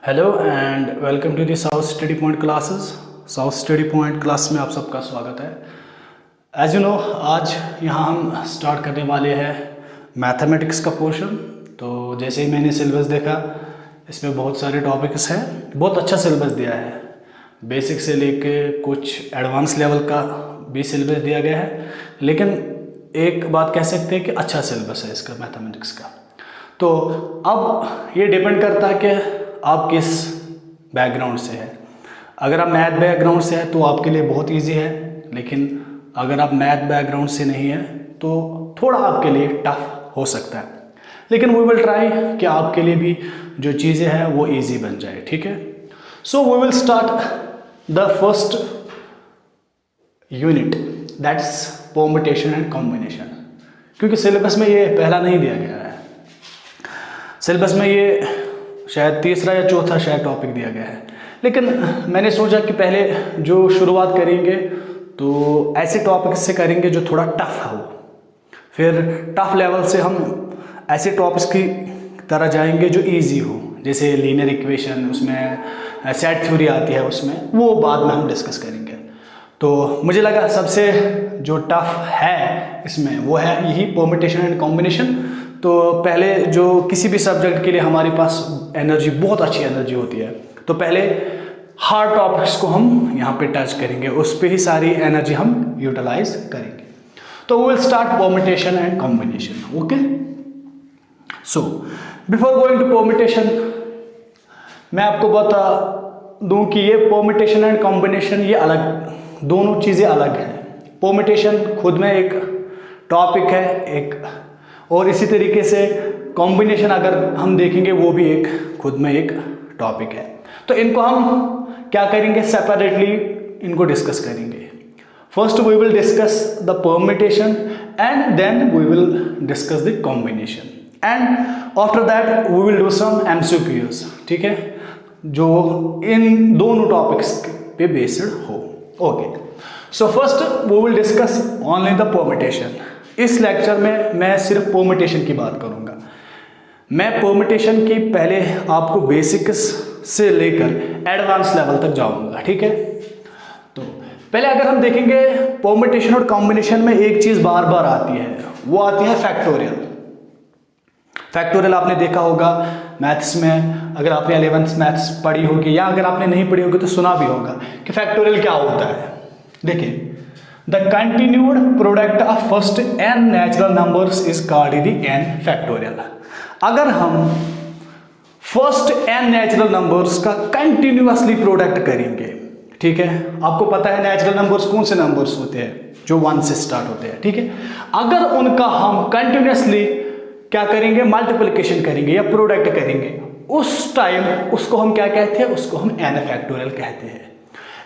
Hello and welcome to the south study point classes. South study point class में आप सबका स्वागत है। एज यू नो, आज यहाँ हम स्टार्ट करने वाले हैं मैथमेटिक्स का पोर्शन। तो जैसे ही मैंने सिलेबस देखा, इसमें बहुत सारे टॉपिक्स हैं। बहुत अच्छा सिलेबस दिया है, बेसिक से लेके कुछ एडवांस लेवल का भी सिलेबस दिया गया है। लेकिन एक बात कह सकते हैं कि अच्छा सिलेबस है इसका मैथमेटिक्स का। तो अब ये डिपेंड करता है कि आप किस बैकग्राउंड से हैं। अगर आप मैथ बैकग्राउंड से हैं तो आपके लिए बहुत इजी है, लेकिन अगर आप मैथ बैकग्राउंड से नहीं हैं तो थोड़ा आपके लिए टफ हो सकता है। लेकिन वी विल ट्राई कि आपके लिए भी जो चीज़ें हैं वो इजी बन जाए, ठीक है। So we will start the first unit, that's permutation and combination. क्योंकि सिलेबस में ये पहला नहीं दिया गया है, सिलेबस में ये शायद तीसरा या चौथा शायद टॉपिक दिया गया है। लेकिन मैंने सोचा कि पहले जो शुरुआत करेंगे तो ऐसे टॉपिक से करेंगे जो थोड़ा टफ हो, फिर टफ लेवल से हम ऐसे टॉपिक्स की तरह जाएंगे जो इजी हो, जैसे लीनियर इक्वेशन, उसमें सेट थ्योरी आती है, उसमें वो बाद में हम डिस्कस करेंगे। तो मुझे लगा सबसे जो टफ है इसमें वो है यही परम्यूटेशन एंड कॉम्बिनेशन। तो पहले जो किसी भी सब्जेक्ट के लिए हमारे पास एनर्जी, बहुत अच्छी एनर्जी होती है, तो पहले हार्ड टॉपिक्स को हम यहाँ पे टच करेंगे, उस पे ही सारी एनर्जी हम यूटिलाइज करेंगे। तो we will start permutation and combination. Okay, so before going to permutation मैं आपको बता दूं कि ये परम्यूटेशन एंड कॉम्बिनेशन ये अलग, दोनों चीज़ें अलग हैं। परम्यूटेशन खुद में एक टॉपिक है एक, और इसी तरीके से कॉम्बिनेशन अगर हम देखेंगे वो भी एक खुद में एक टॉपिक है। तो इनको हम क्या करेंगे, सेपरेटली इनको डिस्कस करेंगे। First we will discuss the permutation and then we will discuss the combination, and after that we will do some MCQs, ठीक है, जो इन दोनों टॉपिक्स पे बेस्ड हो। Okay, so first we will discuss only the permutation. इस lecture में मैं सिर्फ परम्यूटेशन की बात करूंगा। मैं परम्यूटेशन की पहले आपको बेसिक्स से लेकर एडवांस लेवल तक जाऊंगा, ठीक है। तो पहले अगर हम देखेंगे परम्यूटेशन और कॉम्बिनेशन में एक चीज बार बार आती है, वो आती है फैक्टोरियल। फैक्टोरियल आपने देखा होगा मैथ्स में, अगर आपने 11th मैथ्स पढ़ी होगी या अगर आपने नहीं पढ़ी होगी तो सुना भी होगा कि फैक्टोरियल क्या होता है। देखिए, the continued product of first n natural numbers is called the n factorial। अगर हम फर्स्ट n नेचुरल नंबर्स का कंटिन्यूअसली प्रोडक्ट करेंगे, ठीक है, आपको पता है नेचुरल नंबर्स कौन से नंबर्स होते हैं, जो 1 से स्टार्ट होते हैं, ठीक है। अगर उनका हम कंटिन्यूअसली क्या करेंगे, मल्टीप्लिकेशन करेंगे या प्रोडक्ट करेंगे, उस टाइम उसको हम क्या कहते हैं, उसको हम n फैक्टोरियल कहते हैं।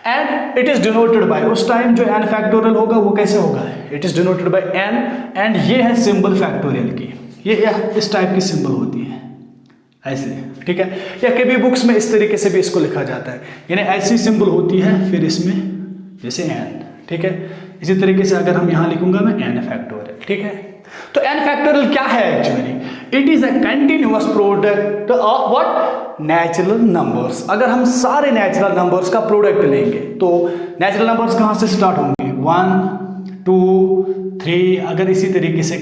And it is denoted by, उस टाइम जो n फैक्टोरियल होगा वो कैसे होगा, it is denoted by n, and ये है सिंबल फैक्टोरियल की, ये इस टाइप की सिंबल होती है ऐसे, ठीक है। या कभी बुक्स में इस तरीके से भी इसको लिखा जाता है, यानी ऐसी सिंबल होती है, फिर इसमें जैसे n, ठीक है। इसी तरीके से अगर हम यहाँ लिखूंगा मैं n फैक्टोरियल, ठीक है। तो n फैक्टोरियल क्या है actually, it is a continuous product of what, natural numbers. अगर हम सारे नेचुरल नंबर्स का प्रोडक्ट लेंगे तो नेचुरल नंबर्स कहाँ से स्टार्ट होंगे, 1 2 3, अगर इसी तरीके से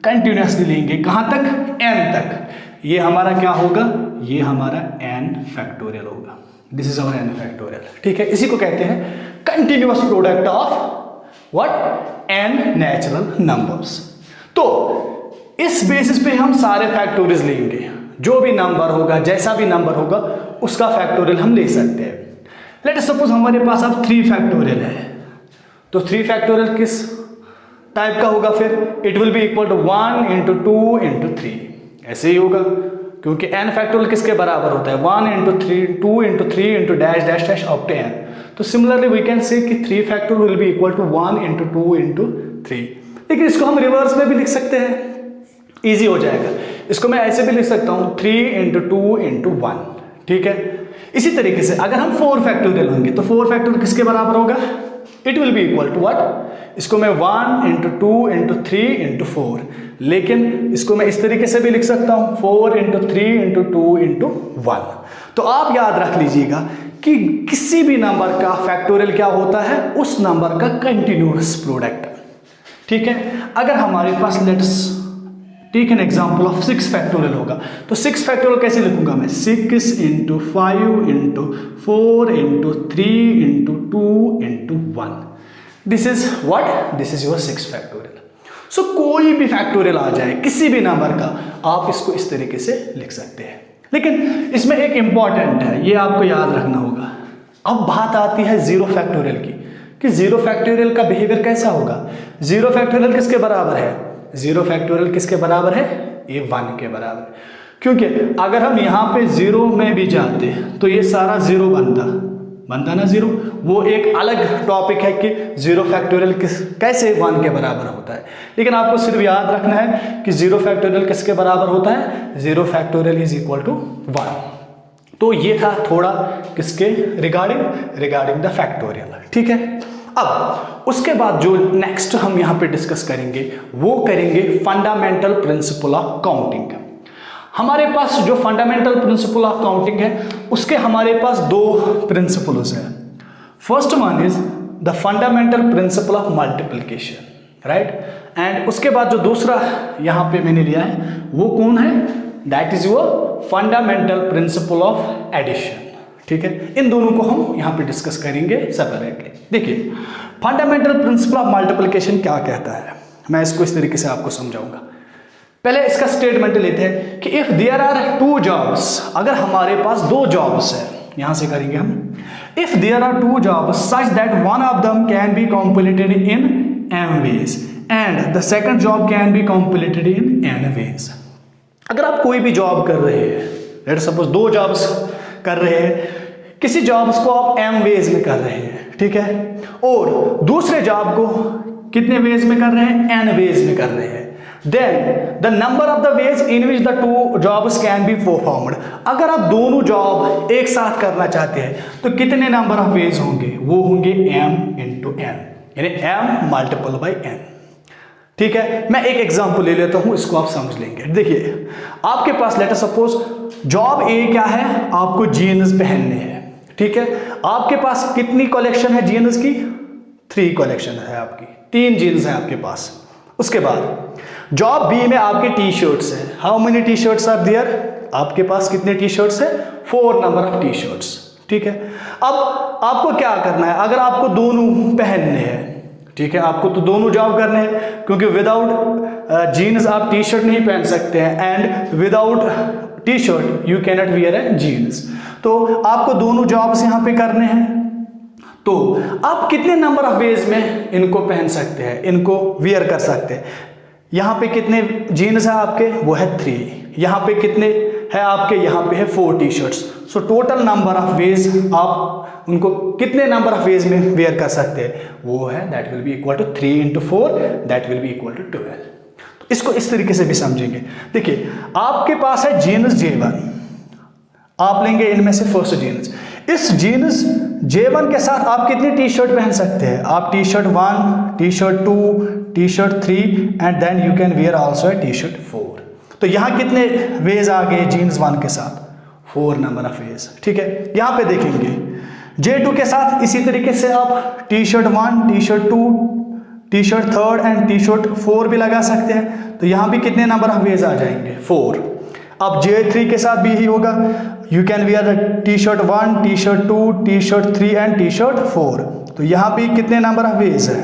कंटिन्यूअसली लेंगे कहाँ तक, n तक, ये हमारा क्या होगा, ये हमारा n फैक्टोरियल होगा। This is our n factorial, ठीक है। इसी को कहते हैं continuous product of what, n natural numbers. तो इस बेसिस पे हम सारे फैक्टोरियल्स लेंगे, जो भी नंबर होगा, जैसा भी नंबर होगा उसका फैक्टोरियल हम ले सकते हैं। लेट अस सपोज हमारे पास अब 3 फैक्टोरियल है, तो 3 फैक्टोरियल किस टाइप का होगा, फिर it will be equal to 1 into 2 into 3, ऐसे ही होगा, क्योंकि n फैक्टोरियल किसके बराबर होता है, 1 into 3, 2 into 3 into dash dash dash up to n। तो सिमिलरली वी कैन से कि 3 factorial will be equal to 1 into 2 into 3। लेकिन इसको हम रिवर्स में भी लिख सकते हैं, इजी हो जाएगा। इसको मैं ऐसे भी लिख सकता हूं 3 इंटू 2 इंटू 1, ठीक है। इसी तरीके से अगर हम 4 फैक्टोरियल होंगे तो 4 फैक्टोरियल किसके बराबर होगा, it will be equal to what, इसको मैं 1 इंटू 2 इंटू 3 इंटू 4, लेकिन इसको मैं इस तरीके से भी लिख सकता हूं 4 इंटू 3 इंटू 2 इंटू 1। तो आप याद रख लीजिएगा कि किसी भी नंबर का फैक्टोरियल क्या होता है, उस नंबर का कंटिन्यूअस प्रोडक्ट। ठीक है, अगर हमारे पास let's take an example of 6 factorial होगा, तो 6 फैक्टोरियल कैसे लिखूंगा मैं, 6 × 5 × 4 × 3 × 2 × 1। This is what, this is your 6 factorial. So कोई भी फैक्टोरियल आ जाए किसी भी नंबर का, आप इसको इस तरीके से लिख सकते हैं। लेकिन इसमें एक इंपॉर्टेंट है, ये आपको याद रखना होगा। अब बात आती है जीरो फैक्टोरियल की, कि जीरो फैक्टोरियल का बिहेवियर कैसा होगा। जीरो फैक्टोरियल किसके बराबर है, जीरो फैक्टोरियल किसके बराबर है, ये 1 के बराबर है। क्योंकि अगर हम यहाँ पे जीरो में भी जाते तो ये सारा जीरो बनता ना जीरो। वो एक अलग टॉपिक है कि जीरो फैक्टोरियल कैसे 1 के बराबर होता है, लेकिन आपको सिर्फ याद रखना है कि जीरो फैक्टोरियल किसके बराबर होता है, zero factorial is equal to 1। तो ये था थोड़ा किसके रिगार्डिंग द फैक्टोरियल। ठीक है, अब उसके बाद जो नेक्स्ट हम यहाँ पे डिस्कस करेंगे वो करेंगे फंडामेंटल प्रिंसिपल ऑफ काउंटिंग। हमारे पास जो फंडामेंटल प्रिंसिपल ऑफ काउंटिंग है उसके हमारे पास 2 प्रिंसिपल्स हैं। First one is the fundamental principle of multiplication, right, and उसके बाद जो दूसरा यहाँ पे मैंने लिया है वो कौन है, that is your fundamental principle of addition. ठीक है, इन दोनों को हम यहाँ पे डिस्कस करेंगे सेपरेटली। देखिए, फंडामेंटल प्रिंसिपल ऑफ मल्टीप्लिकेशन क्या कहता है, मैं इसको इस तरीके से आपको समझाऊंगा। पहले इसका स्टेटमेंट लेते हैं कि इफ देयर आर 2 जॉब्स, अगर हमारे पास 2 जॉब्स है, यहां से करेंगे हम, if there are 2 jobs such that one of them can be completed in m ways and the second job can be completed in n ways। अगर आप कोई भी जॉब कर रहे हैं, लेट सपोज 2 जॉब्स कर रहे हैं, किसी जॉब्स को आप m ways में कर रहे हैं, ठीक है, और दूसरे जॉब को कितने वेज में कर रहे हैं, n ways में कर रहे हैं, then the number of the ways in which the 2 jobs can be performed। अगर आप दोनों जॉब एक साथ करना चाहते हैं तो कितने नंबर ऑफ वेज होंगे, वो होंगे m × n, यानी m मल्टीपल बाई n। ठीक है, मैं एक एग्जांपल ले लेता हूं, इसको आप समझ लेंगे। देखिए, आपके पास लेट सपोज जॉब ए क्या है, आपको जीन्स पहनने हैं। ठीक है, आपके पास कितनी कलेक्शन है जीन्स की, 3 कलेक्शन है आपकी, 3 जीन्स है आपके पास। उसके बाद जॉब बी में आपके टी शर्ट्स है, how many T-shirts are there, आपके पास कितने टी शर्ट्स है, 4 नंबर ऑफ टी शर्ट्स। ठीक है, अब आपको क्या करना है, अगर आपको दोनों पहनने हैं, ठीक है, आपको तो दोनों जॉब करने हैं, क्योंकि विदाउट जीन्स आप टी शर्ट नहीं पहन सकते हैं, and without T-shirt you cannot wear a jeans. तो आपको दोनों जॉब्स यहाँ पे करने हैं, तो आप कितने नंबर ऑफ वेज में इनको पहन सकते हैं, इनको वियर कर सकते हैं। यहाँ पे कितने जीन्स है आपके, वो है 3, यहाँ पे कितने है आपके, यहाँ पे है 4 T-shirts. So total number of ways आप उनको कितने नंबर ऑफ वेज में वेयर कर सकते हैं, वो है that will be equal to 3 × 4, that will be equal to 12। तो इसको इस तरीके से भी समझेंगे। देखिए, आपके पास है जीन्स J1, आप लेंगे इनमें से फर्स्ट जीन्स, इस जीन्स J1 के साथ आप कितनी टी शर्ट पहन सकते हैं, आप T-shirt 1, T-shirt 2, T-shirt 3 and then you can wear also a T-shirt 4। तो यहाँ कितने वेज आ गए जीन्स 1 के साथ, 4 नंबर ऑफ वेज। ठीक है, यहाँ पे देखेंगे J2 के साथ इसी तरीके से आप T-shirt 1, T-shirt 2, T-shirt 3 and T shirt 4 भी लगा सकते हैं। तो यहाँ भी कितने नंबर ऑफ वेज आ जाएंगे, 4। अब J3 के साथ भी ही होगा, you can wear T shirt 1, T-shirt 2, T-shirt 3 and T shirt 4। तो यहाँ भी कितने नंबर ऑफ वेज है,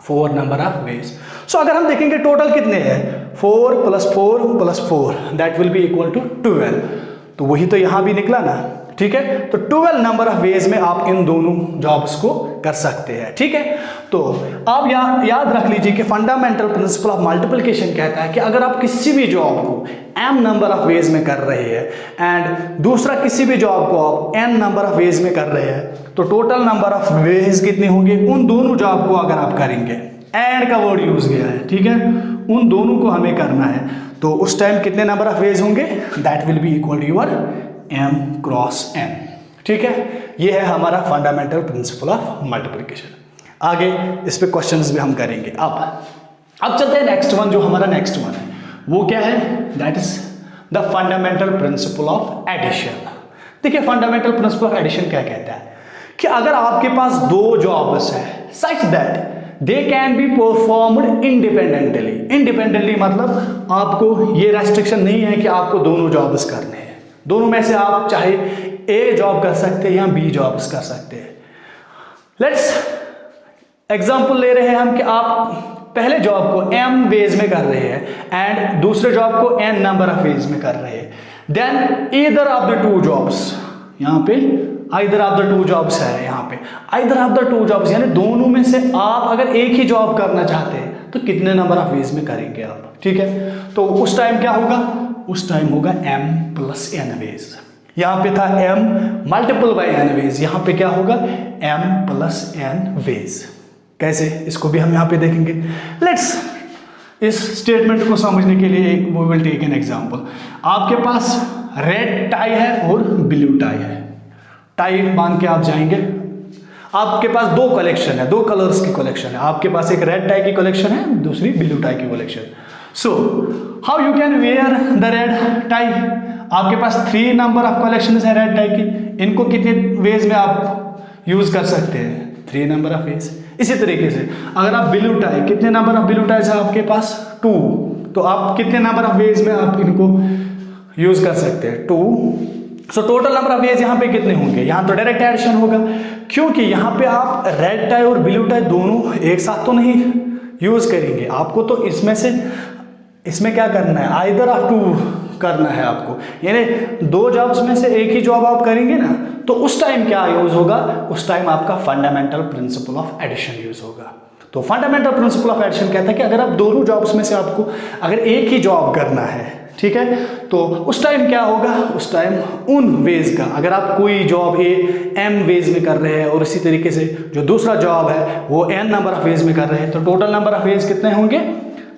4 नंबर ऑफ वेज। सो अगर हम देखेंगे टोटल कितने हैं, 4 + 4 + 4 that will be equal to 12। तो वही तो यहाँ भी निकला ना। ठीक है, तो 12 नंबर ऑफ वेज में आप इन दोनों जॉब्स को कर सकते हैं। ठीक है, तो आप याद रख लीजिए कि फंडामेंटल प्रिंसिपल ऑफ मल्टीप्लिकेशन कहता है कि अगर आप किसी भी जॉब को m नंबर ऑफ वेज में कर रहे हैं एंड दूसरा किसी भी जॉब को आप n नंबर ऑफ वेज में कर रहे हैं, तो टोटल नंबर ऑफ वेज कितने होंगे, उन दोनों जॉब को अगर आप करेंगे, एंड का वर्ड यूज गया है, ठीक है, उन दोनों को हमें करना है, तो उस टाइम कितने नंबर ऑफ वेज होंगे, that will be equal to your m × n। ठीक है, ये है हमारा फंडामेंटल प्रिंसिपल ऑफ मल्टीप्लिकेशन। आगे इस पे क्वेश्चंस भी हम करेंगे। अब चलते हैं नेक्स्ट वन, जो हमारा नेक्स्ट वन है वो क्या है, that is the fundamental principle of addition. देखिए फंडामेंटल प्रिंसिपल ऑफ एडिशन क्या कहता है कि अगर आपके पास दो जॉब्स है such that they can be performed independently मतलब आपको ये रेस्ट्रिक्शन नहीं है कि आपको दोनों जॉब्स करने हैं, दोनों में से आप चाहे ए जॉब कर सकते हैं या बी जॉब्स कर सकते हैं। लेट्स एग्जांपल ले रहे हैं हम कि आप पहले जॉब को m वेज में कर रहे हैं एंड दूसरे जॉब को n नंबर ऑफ वेज में कर रहे हैं, then either of the two jobs, यहाँ पे either of the two jobs है, यहाँ पे either of the two jobs यानी दोनों में से आप अगर एक ही जॉब करना चाहते हैं तो कितने नंबर ऑफ वेज में करेंगे आप, ठीक है। तो उस टाइम क्या होगा, उस टाइम होगा m प्लस n वेज। यहाँ पे था m multiple by n ways, यहाँ पे क्या होगा m प्लस n वेज। कैसे, इसको भी हम यहाँ पे देखेंगे। लेट्स इस स्टेटमेंट को समझने के लिए एक we will take an example. आपके पास रेड टाई है और ब्लू टाई है, टाई बांध के आप जाएंगे, आपके पास दो कलेक्शन है, दो कलर्स की कलेक्शन है, आपके पास एक रेड टाई की कलेक्शन है, दूसरी ब्लू टाई की collection. So how you can wear the red tie, आपके पास 3 नंबर ऑफ कलेक्शन है रेड टाई की, इनको कितने वेज में आप यूज कर सकते हैं, 3 नंबर ऑफ वेज। इसी तरीके से अगर आप ब्लू टाई, कितने नंबर ऑफ ब्लू टाइज है आपके पास 2, तो आप कितने नंबर ऑफ वेज में आप इनको यूज कर सकते हैं 2। सो टोटल नंबर ऑफ वेज यहाँ पे कितने होंगे, यहाँ तो डायरेक्ट एडिशन होगा क्योंकि यहाँ पे आप रेड टाई और ब्लू टाई दोनों एक साथ तो नहीं यूज करेंगे, आपको तो इसमें क्या करना है, आइदर ऑफ टू करना है आपको, यानी दो जॉब्स में से एक ही जॉब आप करेंगे ना, तो उस टाइम क्या यूज होगा, उस टाइम आपका fundamental principle of addition use होगा। तो फंडामेंटल प्रिंसिपल ऑफ एडिशन कहता है कि अगर आप दोनों जॉब्स में से आपको अगर एक ही जॉब करना है, ठीक है, तो उस टाइम क्या होगा, उस टाइम उन वेज का, अगर आप कोई जॉब m वेज में कर रहे हैं और इसी तरीके से जो दूसरा जॉब है वो n नंबर ऑफ वेज में कर रहे हैं, तो टोटल नंबर ऑफ वेज कितने होंगे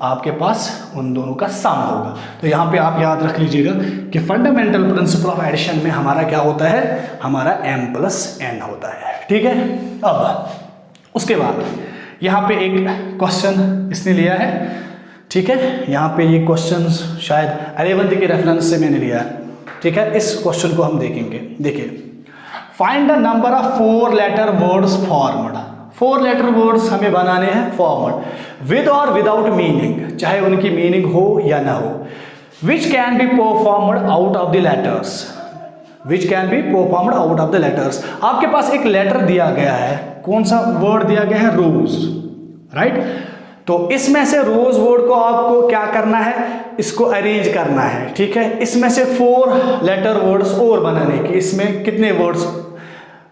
आपके पास, उन दोनों का सम होगा। तो यहाँ पे आप याद रख लीजिएगा कि फंडामेंटल प्रिंसिपल ऑफ एडिशन में हमारा क्या होता है, हमारा m प्लस n होता है, ठीक है। अब उसके बाद यहाँ पे एक क्वेश्चन इसने लिया है, ठीक है, यहाँ पे ये क्वेश्चन शायद 11th के रेफरेंस से मैंने लिया है, ठीक है। इस क्वेश्चन को हम देखेंगे। देखिए, find the number of 4 letter words formed, 4 letter words हमें बनाने हैं फॉर्मड विद और विदाउट मीनिंग, चाहे उनकी मीनिंग हो या ना हो, which can be performed out of the letters, which can be performed out of the letters. आपके पास एक लेटर दिया गया है, कौन सा वर्ड दिया गया है, रोज, राइट। तो इसमें से रोज वर्ड को आपको क्या करना है, इसको अरेंज करना है, ठीक है। इसमें से 4 लेटर वर्ड्स और बनाने की, इसमें कितने वर्ड्स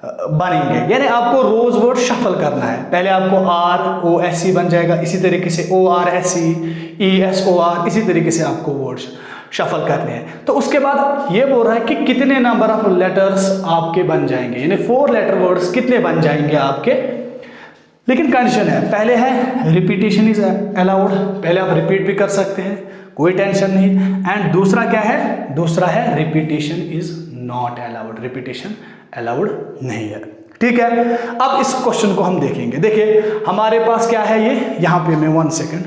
बनेंगे, यानी आपको रोज वर्ड शफल करना है। पहले आपको ROSE बन जाएगा, इसी तरीके से ORSE, ESOR, इसी तरीके से आपको वर्ड शफल करने हैं। तो उसके बाद ये बोल रहा है कि कितने नंबर ऑफ लेटर्स आपके बन जाएंगे, यानी 4 लेटर वर्ड्स कितने बन जाएंगे आपके। लेकिन कंडीशन है, पहले है रिपीटेशन इज अलाउड, पहले आप रिपीट भी कर सकते हैं, कोई टेंशन नहीं। एंड दूसरा क्या है, दूसरा है repetition is not allowed, repetition allowed नहीं है, ठीक है। अब इस क्वेश्चन को हम देखेंगे। देखिए हमारे पास क्या है, ये यहां पे मैं 1 सेकेंड,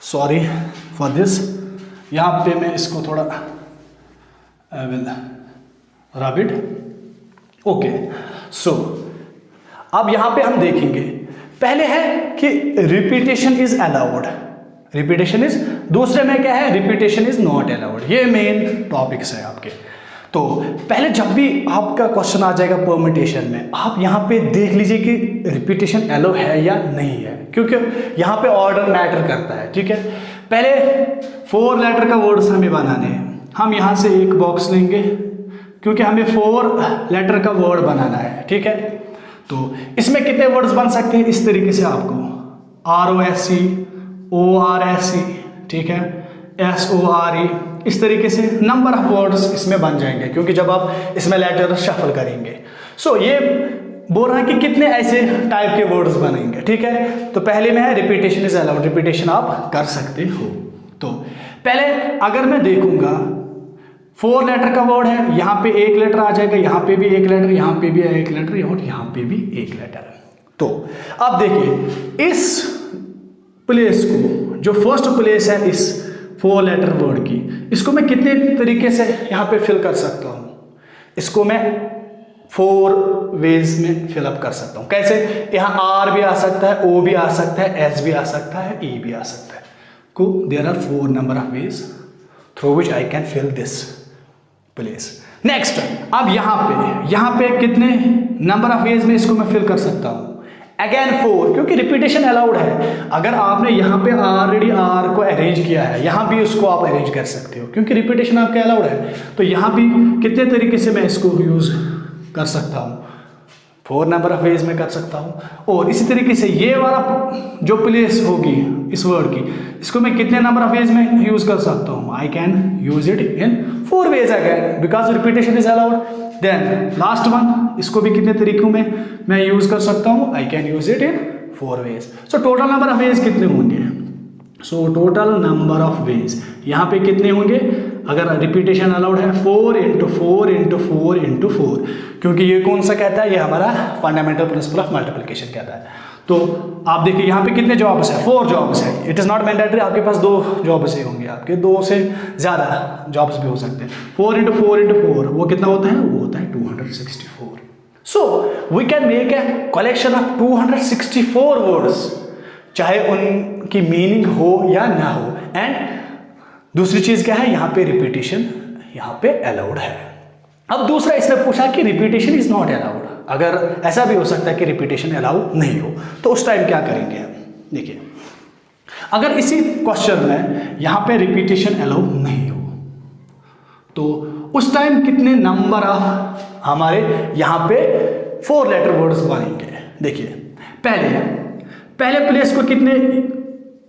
सॉरी फॉर दिस, यहां पे मैं इसको थोड़ा रैपिड, ओके। सो अब यहां पे हम देखेंगे, पहले है कि repetition is allowed, repetition is, दूसरे में क्या है, रिपीटेशन इज नॉट अलाउड। ये मेन टॉपिक्स है आपके। तो पहले जब भी आपका क्वेश्चन आ जाएगा परम्यूटेशन में, आप यहाँ पे देख लीजिए कि रिपीटेशन अलाउ है या नहीं है, क्योंकि यहाँ पे ऑर्डर मैटर करता है, ठीक है। पहले 4 लेटर का वर्ड्स हमें बनाने हैं, हम यहाँ से एक बॉक्स लेंगे क्योंकि हमें 4 लेटर का वर्ड बनाना है, ठीक है। तो इसमें कितने वर्ड्स बन सकते हैं, इस तरीके से आपको ROSE, ORSE, ठीक है, SORE, इस तरीके से नंबर ऑफ वर्ड्स इसमें बन जाएंगे क्योंकि जब आप इसमें लेटर शफल करेंगे। सो ये बोल रहा है कि कितने ऐसे टाइप के वर्ड्स बनेंगे, ठीक है। तो पहले में है रिपीटेशन इज अलाउड, रिपीटेशन आप कर सकते हो। तो पहले अगर मैं देखूंगा 4 लेटर का वर्ड है, यहाँ पे एक लेटर आ जाएगा, यहाँ पे भी एक लेटर, यहाँ पे भी एक लेटर और यहाँ पे भी एक लेटर। तो अब देखिए इस प्लेस को, जो फर्स्ट प्लेस है इस 4 लेटर वर्ड की, इसको मैं कितने तरीके से यहाँ पे फिल कर सकता हूँ? इसको मैं 4 वेज में फिलअप कर सकता हूँ। कैसे? यहाँ आर भी आ सकता है, ओ भी आ सकता है, एस भी आ सकता है, ई भी आ सकता है। को there are 4 number of ways through which I can fill this place. Next, अब यहाँ पे कितने नंबर ऑफ वेज में इसको मैं फिल कर सकता हूँ? अगेन 4, क्योंकि रिपीटेशन अलाउड है। अगर आपने यहाँ पे ऑलरेडी आर को अरेंज किया है, यहाँ भी उसको आप अरेंज कर सकते हो, क्योंकि रिपीटेशन आपके अलाउड है। तो यहाँ भी कितने तरीके से मैं इसको यूज कर सकता हूँ? 4 नंबर ऑफ वेज में कर सकता हूँ। और इसी तरीके से ये वाला जो प्लेस होगी इस वर्ड की, इसको मैं कितने नंबर ऑफ वेज में यूज कर सकता हूँ? I can use it in 4 ways again, because repetition is allowed. Then last one, इसको भी कितने तरीकों में मैं यूज कर सकता हूँ? I can use it in 4 ways. So total number of ways कितने होंगे? So total number of ways यहाँ पे कितने होंगे? अगर रिपीटेशन अलाउड है 4 × 4 × 4 × 4, क्योंकि ये कौन सा कहता है? ये हमारा फंडामेंटल प्रिंसिपल ऑफ मल्टीप्लिकेशन कहता है। तो आप देखिए यहाँ पे कितने जॉब्स है? 4 जॉब्स है। इट इज़ नॉट मैंडेटरी, आपके पास 2 जॉब्स ही होंगे, आपके 2 से ज़्यादा जॉब्स भी हो सकते हैं। 4 × 4 × 4 वो कितना होता है? वो होता है 264। So we can make a collection of 264 words, चाहे उनकी मीनिंग हो या ना हो। एंड दूसरी चीज क्या है? यहाँ पे रिपीटेशन यहाँ पे अलाउड है। अब दूसरा इसने पूछा कि रिपीटेशन इज नॉट अलाउड। अगर ऐसा भी हो सकता है कि रिपीटेशन अलाउड नहीं हो, तो उस टाइम क्या करेंगे हम? देखिए, अगर इसी क्वेश्चन में यहाँ पे रिपीटेशन अलाउड नहीं हो, तो उस टाइम कितने नंबर ऑफ हमारे यहाँ पे 4 लेटर वर्ड्स बनेंगे? देखिए, पहले प्लेस को कितने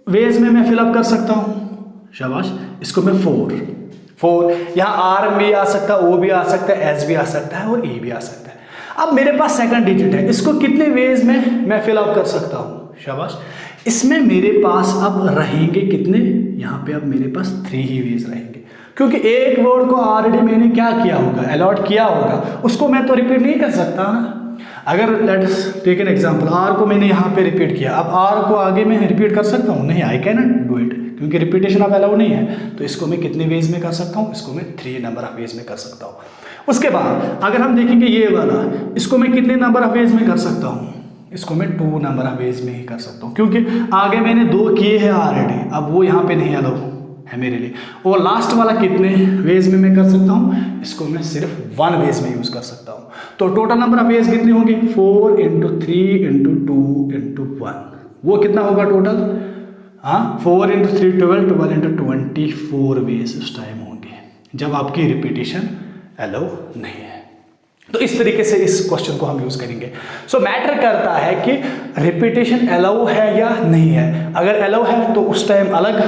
वेज में मैं फिलअप कर सकता हूँ? शाबाश, इसको मैं 4 यहाँ आर भी आ सकता है, ओ भी आ सकता है, एस भी आ सकता है और ई भी आ सकता है। अब मेरे पास सेकंड डिजिट है, इसको कितने वेज में मैं फिलअप कर सकता हूँ? शाबाश, इसमें मेरे पास अब रहेंगे कितने? यहाँ पे अब मेरे पास 3 ही वेज रहेंगे, क्योंकि एक वर्ड को ऑलरेडी मैंने क्या किया होगा? अलॉट किया होगा, उसको मैं तो रिपीट नहीं कर सकता ना। अगर let's take an example, R को मैंने यहाँ पे रिपीट किया, अब आर को आगे मैं रिपीट कर सकता हूँ? नहीं, I can not do it, क्योंकि रिपीटेशन अब अलाउड नहीं है। तो इसको मैं कितने वेज में कर सकता हूँ? इसको मैं 3 नंबर ऑफ वेज में कर सकता हूँ। उसके बाद अगर हम देखेंगे ये वाला, इसको मैं कितने नंबर ऑफ वेज में कर सकता हूँ? इसको मैं 2 नंबर ऑफ वेज में ही कर सकता हूँ, क्योंकि आगे मैंने 2 किए हैं ऑलरेडी, अब वो यहाँ पे नहीं अलाउ है मेरे लिए। और लास्ट वाला कितने वेज में मैं कर सकता हूँ? इसको मैं सिर्फ 1 वेज में यूज कर सकता हूँ। तो टोटल नंबर ऑफ वेज कितने होंगे? 4 × 3 × 2 × 1, वो कितना होगा टोटल? हाँ, 4 × 3 12, 12 × 24 वेज उस टाइम होंगे जब आपकी रिपीटेशन अलाउ नहीं है। तो इस तरीके से इस क्वेश्चन को हम यूज करेंगे। सो मैटर करता है कि रिपीटेशन अलाउ है या नहीं है। अगर अलाउ है तो उस टाइम अलग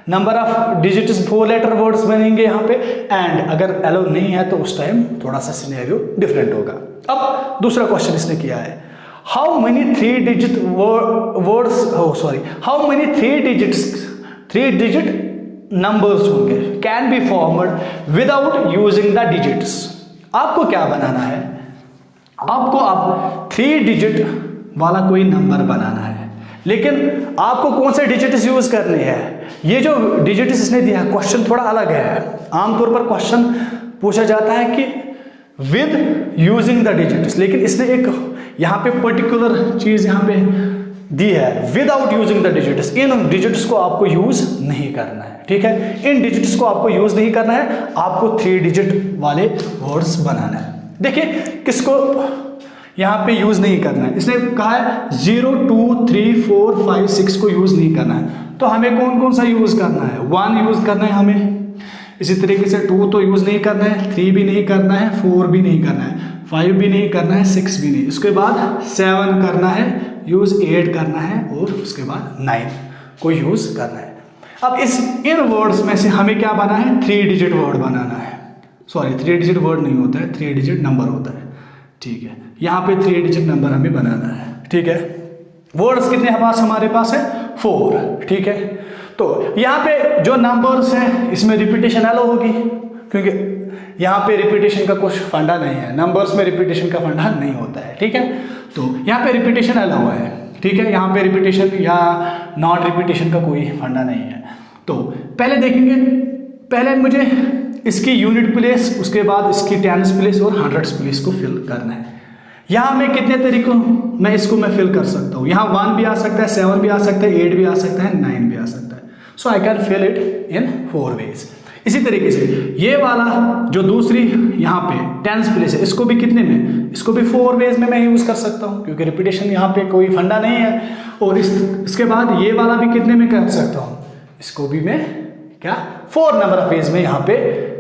number of digits 4 letter words बनेंगे यहाँ पे, एंड अगर अलाउ नहीं है तो उस टाइम थोड़ा सा सिनेरियो डिफरेंट होगा। अब दूसरा क्वेश्चन इसने किया है, how many 3 digit words, how many 3 digit numbers होंगे can be formed without using the digits. आपको क्या बनाना है? आपको अब 3 डिजिट वाला कोई नंबर बनाना है, लेकिन आपको कौन से डिजिट्स यूज करने हैं? ये जो डिजिट्स इसने दिया है, क्वेश्चन थोड़ा अलग है। आमतौर पर क्वेश्चन पूछा जाता है कि विद यूजिंग द डिजिट्स, लेकिन इसने एक यहाँ पे पर्टिकुलर चीज यहाँ पे दी है, without using the digits. In digits को आपको यूज नहीं करना है, ठीक है? इन डिजिट्स को आपको यूज नहीं करना है, आपको 3 डिजिट वाले वर्ड्स बनाना है। देखिए किसको यहाँ पे यूज नहीं करना है, इसने कहा है 0 2 3 4 5 6 को यूज नहीं करना है। तो हमें कौन कौन सा यूज करना है? 1 यूज करना है हमें, इसी तरीके से 2 तो यूज नहीं करना है, 3 भी नहीं करना है, 4 भी नहीं करना है, 5 भी नहीं करना है, 6 भी नहीं। उसके बाद 7 करना है यूज, 8 करना है, और उसके बाद 9 को यूज करना है। अब इन वर्ड्स में से हमें क्या बनाना है? 3 डिजिट वर्ड बनाना है। सॉरी, 3 डिजिट वर्ड नहीं होता है, 3 डिजिट नंबर होता है, ठीक है? यहाँ पे 3 डिजिट नंबर हमें बनाना है, ठीक है? वर्ड्स कितने हमारे पास है? 4, ठीक है? तो यहाँ पे जो नंबर्स हैं इसमें रिपीटेशन अलाउ होगी, क्योंकि यहाँ पे रिपीटेशन का कुछ फंडा नहीं है, नंबर्स में रिपीटेशन का फंडा नहीं होता है, ठीक है? तो यहाँ पे रिपीटेशन अलाउ है, ठीक है? यहाँ पे रिपीटेशन या नॉन रिपीटेशन का कोई फंडा नहीं है। तो पहले देखेंगे, पहले मुझे इसकी यूनिट प्लेस, उसके बाद इसकी टेंस प्लेस और हंड्रेड्स प्लेस को फिल करना है। यहाँ मैं कितने तरीकों मैं इसको मैं फिल कर सकता हूँ। यहाँ 1 भी आ सकता है, 7 भी आ सकता है, 8 भी आ सकता है, 9 भी आ सकता है। So I can fill it in 4 ways. इसी तरीके से ये वाला जो दूसरी यहाँ पे टेंस प्लेस है, इसको भी कितने में, इसको भी 4 वेज में मैं यूज कर सकता हूँ, क्योंकि रिपीटेशन यहाँ पे कोई फंडा नहीं है। और इसके बाद ये वाला भी कितने में कर सकता हूँ, इसको भी मैं क्या 4 नंबर ऑफ वेज में यहाँ पे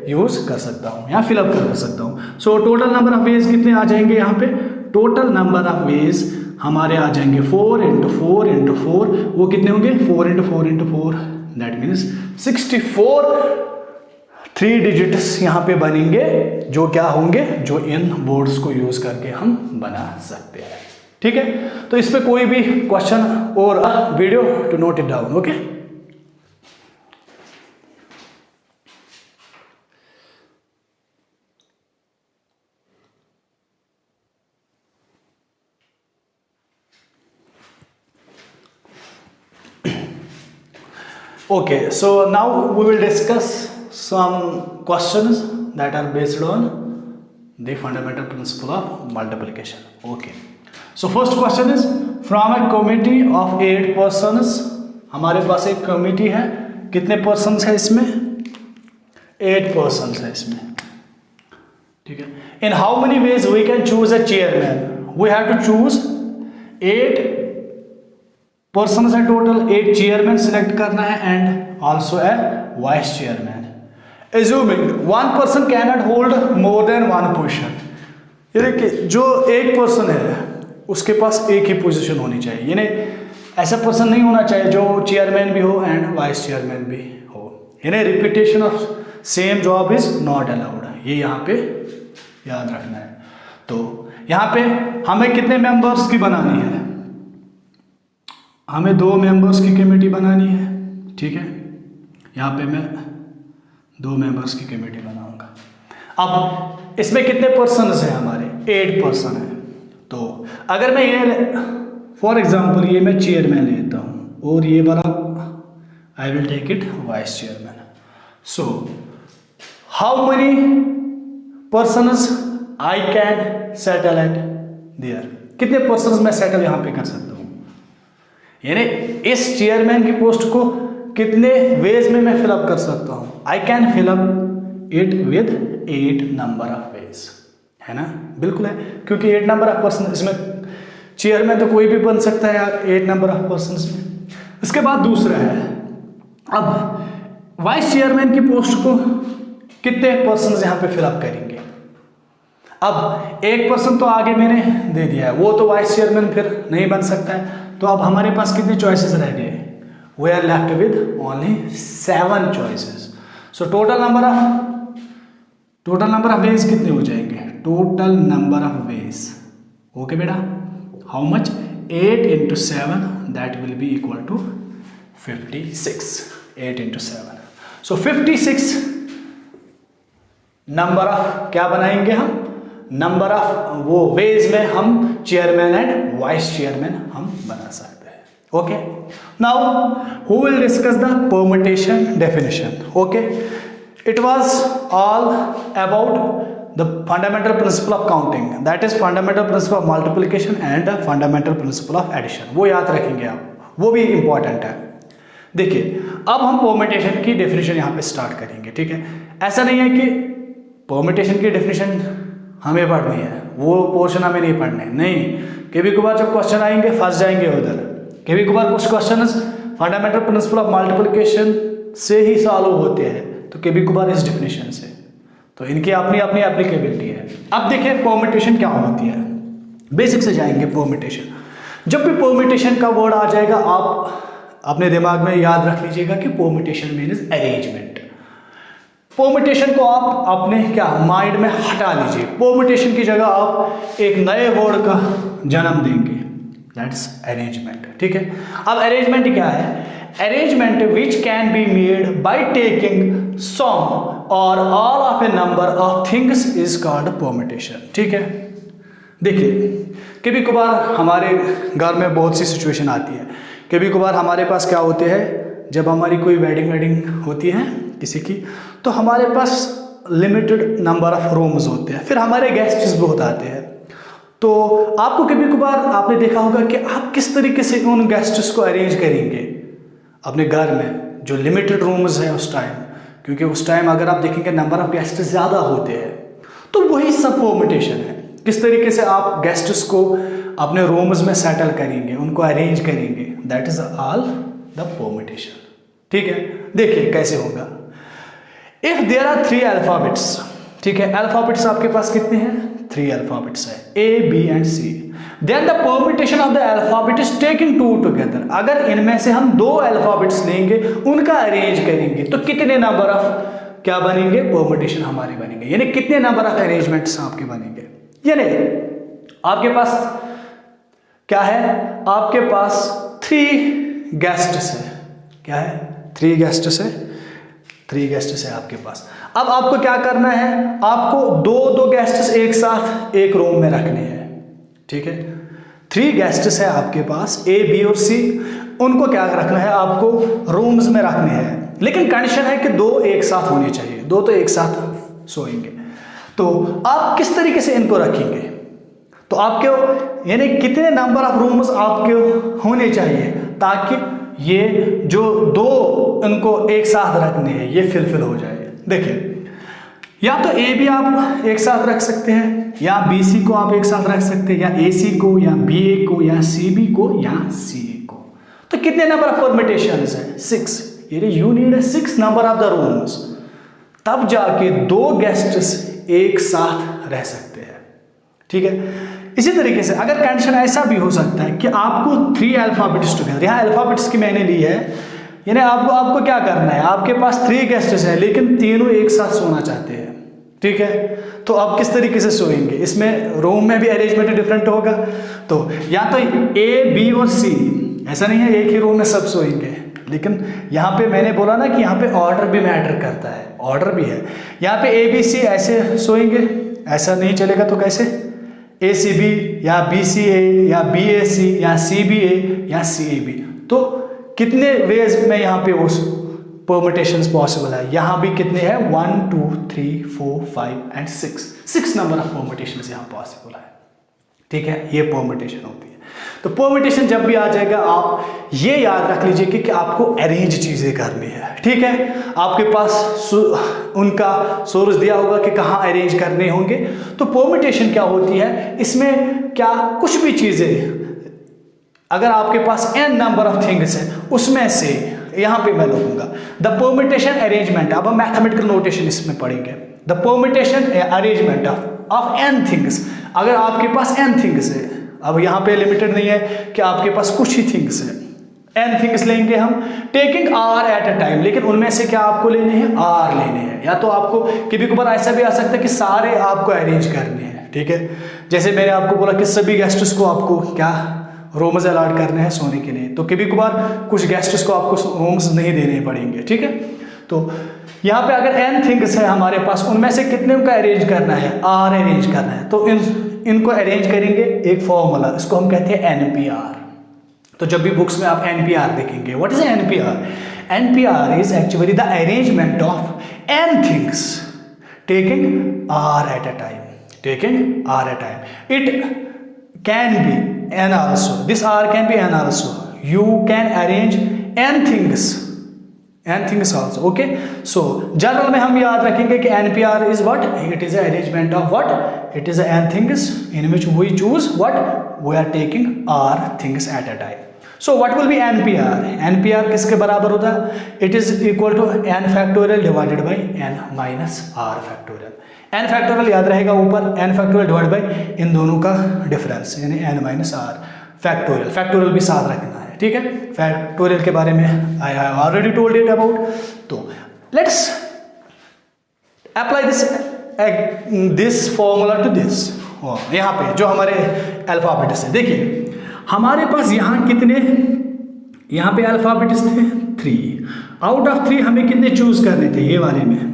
यूज कर सकता हूँ, यहाँ फिलअप कर सकता हूँ। सो टोटल नंबर ऑफ वेज कितने आ जाएंगे यहाँ पे, टोटल नंबर ऑफ वेज हमारे आ जाएंगे 4 × 4 × 4, वो कितने होंगे 4 × 4 × 4, दैट मीन्स 64 3 डिजिट्स यहाँ पे बनेंगे, जो क्या होंगे, जो इन बोर्ड्स को यूज करके हम बना सकते हैं। ठीक है, तो इस पे कोई भी क्वेश्चन और video to note it down. Okay, okay, so now we will discuss some questions that are based on the fundamental principle of multiplication. Okay, so first question is from a committee of 8 persons, हमारे पास एक committee है, कितने persons है इसमें, 8 persons है इसमें। ठीक है, in how many ways we can choose a chairman, we have to choose 8 persons है टोटल, 8 चेयरमैन सिलेक्ट करना है and also a vice chairman. Assuming 1 person can not hold more than 1 position, ये देखिए जो एक पर्सन है उसके पास एक ही पोजीशन होनी चाहिए, यानी ऐसा पर्सन नहीं होना चाहिए जो चेयरमैन भी हो एंड वाइस चेयरमैन भी हो, यानी repetition of same job is not allowed, ये यहाँ पे याद रखना है। तो यहाँ पे हमें कितने मेंबर्स की बनानी है, हमें 2 मेंबर्स की कमेटी बनानी है। ठीक है, यहाँ पे मैं 2 मेंबर्स की कमेटी बनाऊंगा। अब इसमें कितने पर्सन्स हैं हमारे, 8 पर्सन हैं। तो अगर मैं ये फॉर एग्जांपल ये मैं चेयरमैन लेता हूँ और ये वाला I will take it vice chairman. So how many persons I can settle at there, कितने पर्सन्स मैं सेटल यहाँ पे कर सकता हूँ, यानी इस चेयरमैन की पोस्ट को कितने वेज में मैं फिलअप कर सकता हूं। I can fill up it with 8 number of veg, है ना, बिल्कुल है, क्योंकि 8 नंबर ऑफ पर्सन, इसमें चेयरमैन तो कोई भी बन सकता है यार 8 नंबर ऑफ पर्सन में। इसके बाद दूसरा है, अब वाइस चेयरमैन की पोस्ट को कितने पर्सन यहां पे फिलअप करेंगे। अब एक पर्सन तो आगे मैंने दे दिया है, वो तो वाइस चेयरमैन फिर नहीं बन सकता है, तो अब हमारे पास कितने चॉइसेस रह गए, we are left with only 7 choices. So total number of ways कितने हो जाएंगे, total number of ways, okay बेटा, how much, 8 × 7 that will be equal to 56, 8 × 7। So 56 number of क्या बनाएंगे हम, नंबर ऑफ वो वेज में हम चेयरमैन एंड वाइस चेयरमैन हम बना सकते हैं। Okay, now who will discuss the permutation definition. Okay, it was all about the fundamental principle of counting, that is fundamental principle of multiplication and fundamental principle of addition, वो याद रखेंगे आप, वो भी इंपॉर्टेंट है। देखिए अब हम परमुटेशन की डेफिनेशन यहाँ पे स्टार्ट करेंगे। ठीक है, ऐसा नहीं है कि परमुटेशन की डेफिनेशन हमें पढ़नी है, वो पोर्शन हमें नहीं पढ़ने, नहीं, कभी कभार जब क्वेश्चन आएंगे फंस जाएंगे उधर, कभी कभार कुछ question fundamental principle of multiplication से ही सॉल्व होते हैं, तो कभी कभार इस डेफिनेशन से, तो इनकी अपनी अपनी एप्लीकेबिलिटी है। अब देखिए परमुटेशन क्या होती है, बेसिक से जाएंगे। परमुटेशन, जब भी परमुटेशन का वर्ड आ जाएगा आप अपने दिमाग में याद रख लीजिएगा कि परमुटेशन मीन्स अरेंजमेंट। परमुटेशन को आप अपने क्या माइंड में हटा लीजिए, परमुटेशन की जगह आप एक नए वर्ड का जन्म देंगे, दैट्स अरेंजमेंट। ठीक है, अब अरेंजमेंट क्या है, arrangement which can be made by taking some और all of a number of things is called permutation. ठीक है, देखिए कभी कभार हमारे घर में बहुत सी सिचुएशन आती है कभी कभार हमारे पास क्या होते हैं, जब हमारी कोई वेडिंग होती है किसी की, तो हमारे पास लिमिटेड नंबर ऑफ रूम्स होते हैं, फिर हमारे गेस्ट्स बहुत आते हैं। तो आपको कभी कभार आपने देखा होगा कि आप किस तरीके से उन गेस्ट्स को अरेंज करेंगे अपने घर में, जो लिमिटेड रूम्स है उस टाइम, क्योंकि उस टाइम अगर आप देखेंगे नंबर ऑफ गेस्ट ज़्यादा होते हैं। तो वही सब परमिटेशन है, किस तरीके से आप गेस्ट्स को अपने रूम्स में सेटल करेंगे, उनको अरेंज करेंगे, that is all the permutation. ठीक है, देखिए कैसे होगा। इफ देयर आर 3 अल्फाबेट्स, ठीक है, अल्फाबेट्स आपके पास कितने हैं? 3 अल्फाबेट्स है, A, B and C। Then the permutation of the alphabet is taking 2 together. अगर इनमें से हम 2 अल्फाबेट्स लेंगे, उनका अरेंज करेंगे, तो कितने नंबर ऑफ क्या बनेंगे? परमिटेशन हमारे बनेंगे, यानी कितने नंबर ऑफ अरेंजमेंट्स आपके बनेंगे। यानी आपके पास क्या है? आपके पास 3 गेस्ट्स है। क्या है? 3 गेस्ट्स है, 3 गेस्ट्स है आपके पास। अब आपको क्या करना है? आपको 2 गेस्ट्स एक साथ एक रूम में रखने हैं। ठीक है, 3 गेस्ट्स है आपके पास, A, B और C। उनको क्या रखना है? आपको रूम्स में रखने हैं, लेकिन कंडीशन है कि 2 एक साथ होने चाहिए, 2 तो एक साथ सोएंगे। तो आप किस तरीके से इनको रखेंगे? तो आपके यानी कितने नंबर ऑफ रूम्स आपके होने चाहिए ताकि ये जो 2 इनको एक साथ रखने हैं ये फिलफिल हो जाए। देखिए, या तो A भी आप एक साथ रख सकते हैं, या BC को आप एक साथ रख सकते हैं, या AC को, या BA को, या CB को, या CA को। तो कितने नंबर ऑफ परमिटेशंस हैं? 6। यानी you need 6 number of the rooms, तब जाके 2 गेस्ट्स एक साथ रह सकते हैं। ठीक है, इसी तरीके से अगर कंडीशन ऐसा भी हो सकता है कि आपको 3 अल्फाबेट्स टुगेदर, यहाँ अल्फाबेट्स की मैंने ली है, यानी आपको क्या करना है? आपके पास 3 गेस्ट्स हैं, लेकिन तीनों एक साथ सोना चाहते हैं। ठीक है, तो आप किस तरीके से सोएंगे? इसमें रूम में भी अरेंजमेंट डिफरेंट होगा। तो या तो A, B और C, ऐसा नहीं है एक ही रूम में सब सोएंगे, लेकिन यहाँ पे मैंने बोला ना कि यहाँ पे ऑर्डर भी मैटर करता है, ऑर्डर भी है। यहाँ पे A, B, C ऐसे सोएंगे, ऐसा नहीं चलेगा तो कैसे? ACB या BCA या BAC या CBA या CAB। तो कितने वेज में यहाँ पे उस परमिटेशंस पॉसिबल है? यहाँ भी कितने हैं? 1, 2, 3, 4, 5 एंड 6 नंबर ऑफ परमिटेशंस यहाँ पॉसिबल है। ठीक है, ये परमिटेशन होती है। तो परमिटेशन जब भी आ जाएगा, आप ये याद रख लीजिए कि आपको अरेंज चीजें करनी है। ठीक है, आपके पास उनका सोर्स दिया होगा कि कहाँ अरेंज करने होंगे। तो परमिटेशन क्या होती है? इसमें क्या कुछ भी चीजें, अगर आपके पास n नंबर ऑफ थिंग्स है, उसमें से यहां पे मैं लिखूंगा द परमिटेशन अरेंजमेंट। अब हम मैथमेटिकल नोटेशन इसमें पढ़ेंगे। The permutation arrangement of n things. अगर आपके पास n थिंग्स है, अब यहाँ पे लिमिटेड नहीं है कि आपके पास कुछ ही थिंग्स है, n थिंग्स लेंगे हम, taking r at a time, लेकिन उनमें से क्या आपको लेने हैं? r लेने हैं। या तो आपको कभी कभार ऐसा भी आ सकता है कि सारे आपको अरेंज करने हैं। ठीक है, जैसे मैंने आपको बोला कि सभी गेस्ट्स को आपको क्या रूम्स अलॉट करने हैं सोने के लिए, तो कभी कभार कुछ गेस्ट्स को आपको रूम्स नहीं देने पड़ेंगे। ठीक है, तो यहाँ पे अगर n थिंग्स है हमारे पास, उनमें से कितने का अरेंज करना है? r अरेंज करना है। तो इनको अरेंज करेंगे एक फॉर्मूला, इसको हम कहते हैं NPR। तो जब भी बुक्स में आप NPR देखेंगे, what is NPR? NPR is actually the arrangement of n things taking r at a time, taking r at a time. It can be n also, this r can be n also, you can arrange n things also. Okay, so general में हम याद रखेंगे कि NPR is what? It is an arrangement of what? It is n things in which we choose what? We are taking r things at a time. So what will be NPR? NPR किसके बराबर होता है? It is equal to n factorial divided by n minus r factorial. n factorial याद रहेगा ऊपर, n factorial divide by इन दोनों का difference, यानी n minus r factorial. Factorial भी साथ रखना है। ठीक है, फैक्टोरियल के बारे में I have already told it about. तो let's apply this formula to this. यहाँ पे जो हमारे अल्फाबेट्स है, देखिए हमारे पास यहाँ कितने, यहाँ पे अल्फाबेट्स थे 3। आउट ऑफ 3 हमें कितने चूज करने थे? ये वाले में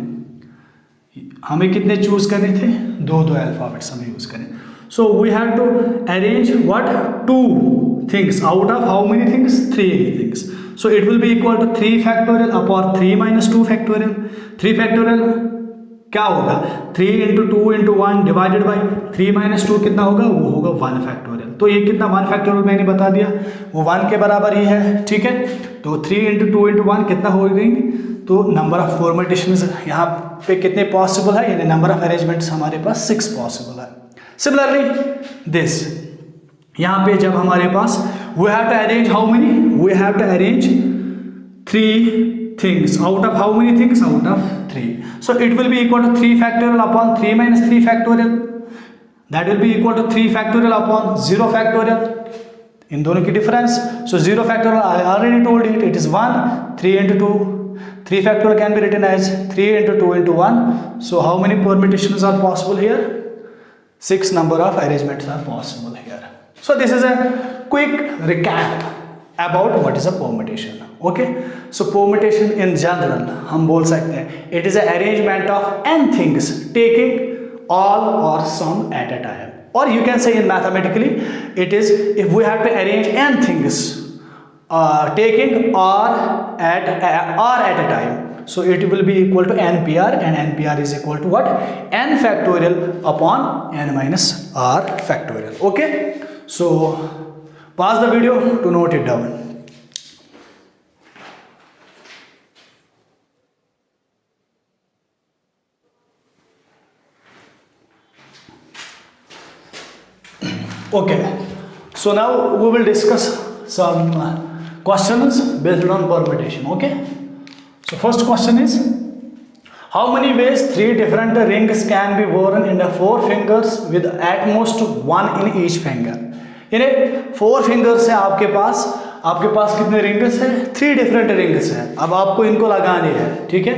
हमें कितने चूज करने थे? 2 अल्फाबेट्स हमें यूज करें। So we have to arrange what? 2 things out of how many things? 3 things. So it will be equal to 3 factorial upon 3 minus 2 factorial. 3 factorial क्या होगा? 3 into 2 into 1 divided by 3 minus 2 कितना होगा? वो होगा 1 factorial. तो ये कितना 1 factorial मैंने बता दिया, वो 1 के बराबर ही है, ठीक है. तो 3 into 2 into 1 कितना हो जाएंगे? तो नंबर ऑफ परम्यूटेशंस यहाँ पे कितने पॉसिबल है, यानी नंबर ऑफ अरेंजमेंट्स हमारे पास 6 पॉसिबल है. सिमिलरली दिस, यहाँ पे जब हमारे पास we have to arrange how many, we have to arrange 3 things out of how many things? Out of 3. So it will be equal to 3 factorial upon 3 minus 3 factorial. That will be equal to 3 factorial upon 0 factorial. इन दोनों की difference. So 0 factorial I already told it, it is 1. 3 into 2. 3 factorial can be written as 3 into 2 into 1. So how many permutations are possible here? 6 number of arrangements are possible here. So this is a quick recap about what is a permutation. Okay, so permutation in general हम बोल सकते हैं it is a arrangement of n things taking all or some at a time, or you can say in mathematically it is if we have to arrange n things taking r at a time, so it will be equal to npr, and npr is equal to what? N factorial upon n minus r factorial. Okay, so pause the video to note it down. Okay, so now we will discuss some questions based on permutation. Okay, so first question is, how many ways 3 different rings can be worn in the 4 fingers with at most 1 in each finger? यानी 4 fingers है आपके पास कितने rings हैं? 3 different rings हैं. अब आपको इनको लगाने हैं, ठीक है.